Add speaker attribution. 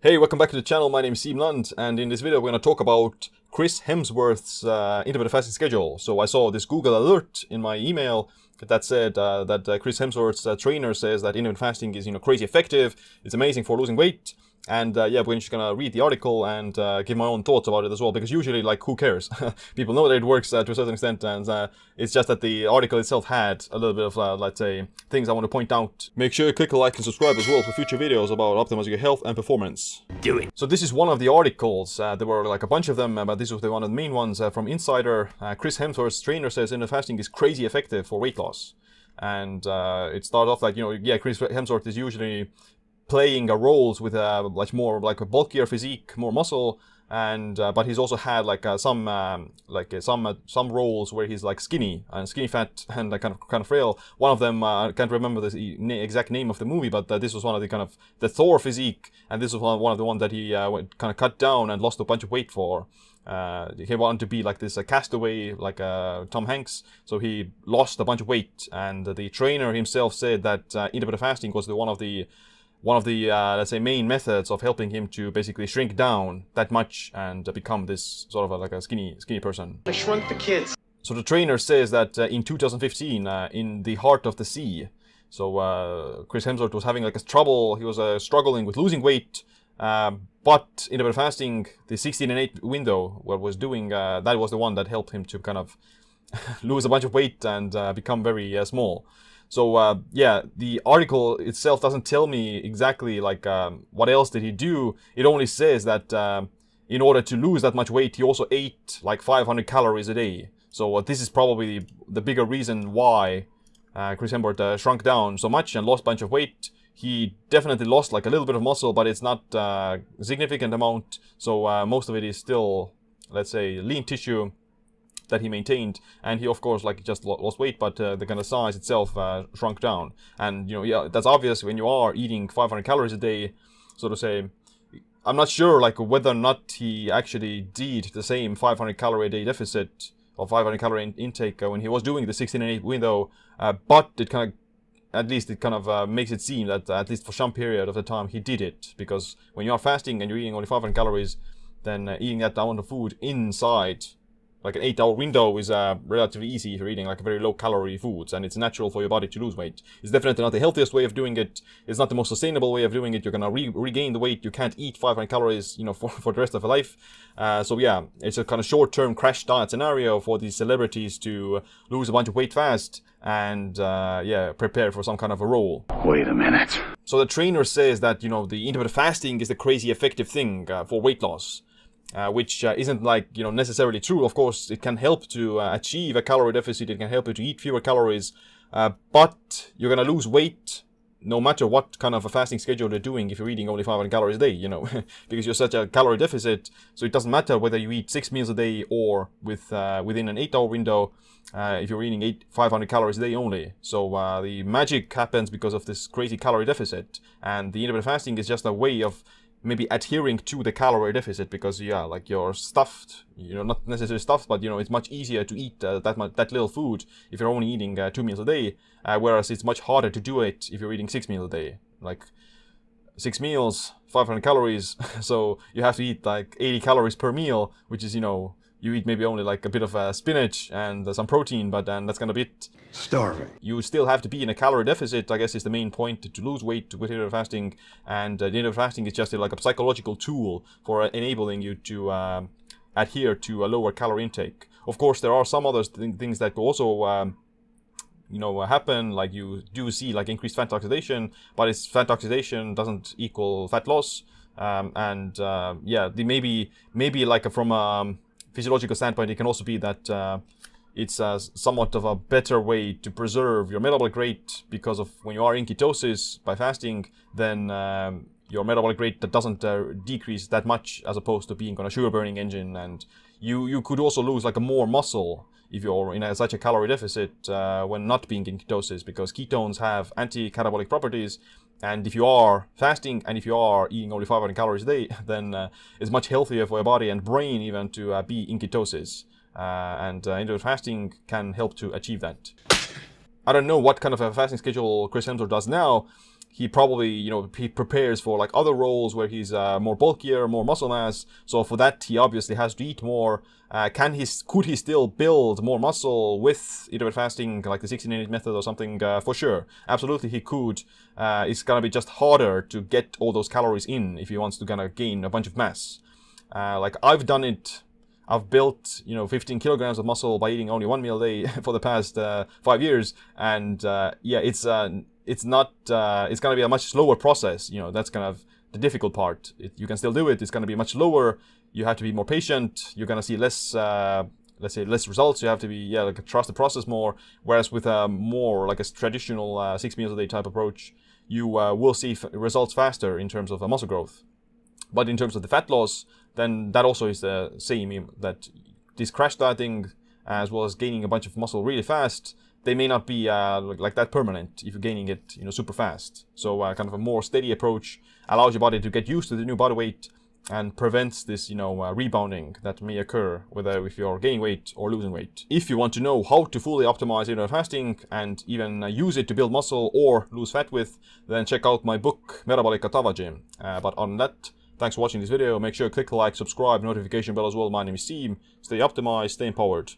Speaker 1: Hey, welcome back to the channel. My name is Siim Lund, and in this video we're going to talk about Chris Hemsworth's intermittent fasting schedule. So I saw this Google alert in my email that said that Chris Hemsworth's trainer says that intermittent fasting is, crazy effective. It's amazing for losing weight. And yeah, we're just gonna read the article and give my own thoughts about it as well, because usually, like, who cares? People know that it works to a certain extent, and it's just that the article itself had a little bit of, let's say, things I want to point out. Make sure you click like and subscribe as well for future videos about optimizing your health and performance.
Speaker 2: Do it.
Speaker 1: So this is one of the articles. There were like a bunch of them, but this was one of the main ones from Insider. Chris Hemsworth's trainer says intermittent fasting is crazy effective for weight loss. And it started off like, yeah, Chris Hemsworth is usually playing roles with like more like a bulkier physique, more muscle, and but he's also had like some roles where he's like skinny fat and kind of frail. One of them I can't remember the exact name of the movie, but this was one of the kind of the Thor physique, and this was one of the ones that he kind of cut down and lost a bunch of weight for. He wanted to be like this castaway, like Tom Hanks, so he lost a bunch of weight, and the trainer himself said that intermittent fasting was one of the let's say main methods of helping him to basically shrink down that much and become this sort of like a skinny person.
Speaker 2: I shrunk the kids.
Speaker 1: So the trainer says that in 2015, in the heart of the sea, so Chris Hemsworth was having like a trouble. He was struggling with losing weight, but intermittent fasting, the 16 and 8 window, what was doing, that was the one that helped him to kind of lose a bunch of weight and become very small. So yeah, the article itself doesn't tell me exactly like what else did he do. It only says that in order to lose that much weight, he also ate like 500 calories a day. So this is probably the bigger reason why Chris Hemsworth shrunk down so much and lost a bunch of weight. He definitely lost like a little bit of muscle, but it's not a significant amount. So most of it is still, let's say, lean tissue that he maintained, and he of course like just lost weight, but the kind of size itself shrunk down. And yeah, that's obvious when you are eating 500 calories a day, so to say. I'm not sure like whether or not he actually did the same 500 calorie a day deficit or 500 calorie intake when he was doing the 16 and 8 window, but it kind of makes it seem that at least for some period of the time he did it, because when you are fasting and you're eating only 500 calories, then eating that amount of food inside like an 8-hour window is relatively easy if you're eating like very low calorie foods, and it's natural for your body to lose weight. It's definitely not the healthiest way of doing it. It's not the most sustainable way of doing it. You're gonna regain the weight. You can't eat 500 calories, for the rest of your life. So yeah, it's a kind of short-term crash diet scenario for these celebrities to lose a bunch of weight fast and yeah, prepare for some kind of a role.
Speaker 2: Wait a minute.
Speaker 1: So the trainer says that the intermittent fasting is the crazy effective thing for weight loss. Which isn't like necessarily true. Of course, it can help to achieve a calorie deficit. It can help you to eat fewer calories, but you're gonna lose weight no matter what kind of a fasting schedule you're doing if you're eating only 500 calories a day. Because you're such a calorie deficit. So it doesn't matter whether you eat 6 meals a day or within an 8-hour window. If you're eating 500 calories a day only. So the magic happens because of this crazy calorie deficit, and the intermittent fasting is just a way of maybe adhering to the calorie deficit, because yeah, like you're stuffed, not necessarily stuffed, but it's much easier to eat that little food if you're only eating 2 meals a day, whereas it's much harder to do it if you're eating 6 meals a day. Like 6 meals, 500 calories, so you have to eat like 80 calories per meal, which is you eat maybe only like a bit of spinach and some protein, but then that's gonna be it.
Speaker 2: Starving.
Speaker 1: You still have to be in a calorie deficit, I guess, is the main point to lose weight with intermittent fasting. And intermittent fasting is just like a psychological tool for enabling you to adhere to a lower calorie intake. Of course, there are some other things that also happen, like you do see like increased fat oxidation, but fat oxidation doesn't equal fat loss. Yeah, maybe like from physiological standpoint, it can also be that it's somewhat of a better way to preserve your metabolic rate, because of when you are in ketosis by fasting, then your metabolic rate that doesn't decrease that much, as opposed to being on a sugar burning engine. And you could also lose like more muscle if you're in such a calorie deficit when not being in ketosis, because ketones have anti-catabolic properties. And if you are fasting and if you are eating only 500 calories a day, then it's much healthier for your body and brain even to be in ketosis. And intermittent fasting can help to achieve that. I don't know what kind of a fasting schedule Chris Hemsworth does now, he probably, you know, he prepares for like other roles where he's more bulkier, more muscle mass. So for that, he obviously has to eat more. Could he still build more muscle with intermittent fasting, like the 16-8 method or something? For sure, absolutely he could. It's gonna be just harder to get all those calories in if he wants to kind of gain a bunch of mass. Like I've done it. I've built, you know, 15 kilograms of muscle by eating only 1 meal a day for the past 5 years, and yeah, it's not. It's gonna be a much slower process. You know, that's kind of the difficult part. You can still do it. It's gonna be much slower. You have to be more patient. You're gonna see less, let's say, less results. You have to be, like trust the process more. Whereas with more like a traditional 6 meals a day type approach, you will see results faster in terms of muscle growth. But in terms of the fat loss, then that also is the same. That this crash dieting, as well as gaining a bunch of muscle really fast, they may not be like that permanent if you're gaining it, you know, super fast. So kind of a more steady approach allows your body to get used to the new body weight and prevents this, you know, rebounding that may occur whether if you're gaining weight or losing weight. If you want to know how to fully optimize intermittent fasting and even use it to build muscle or lose fat with, then check out my book Metabolic Autophagy. But on that, thanks for watching this video. Make sure to click like, subscribe, notification bell as well. My name is Siim. Stay optimized, stay empowered.